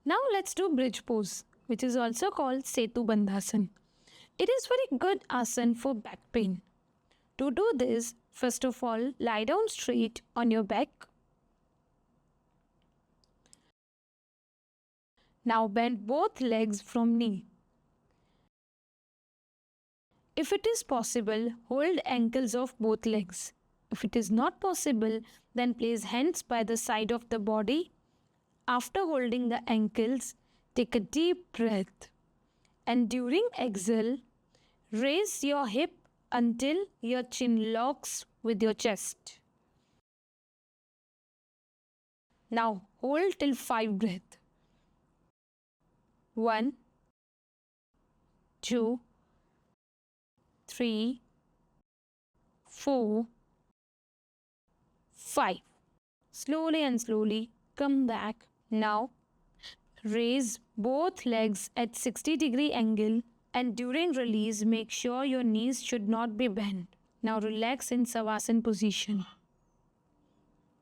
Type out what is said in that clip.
Now let's do bridge pose, which is also called Setu Bandhasan. It is very good asana for back pain. To do this, first of all, lie down straight on your back. Now bend both legs from knee. If it is possible, hold ankles of both legs. If it is not possible, then place hands by the side of the body. After holding the ankles, take a deep breath. And during exhale, raise your hip until your chin locks with your chest. Now hold till 5 breaths. 1, 2, 3, 4, 5. Slowly and slowly come back. Now raise both legs at 60-degree angle, and during release make sure your knees should not be bent. Now relax in Savasana position.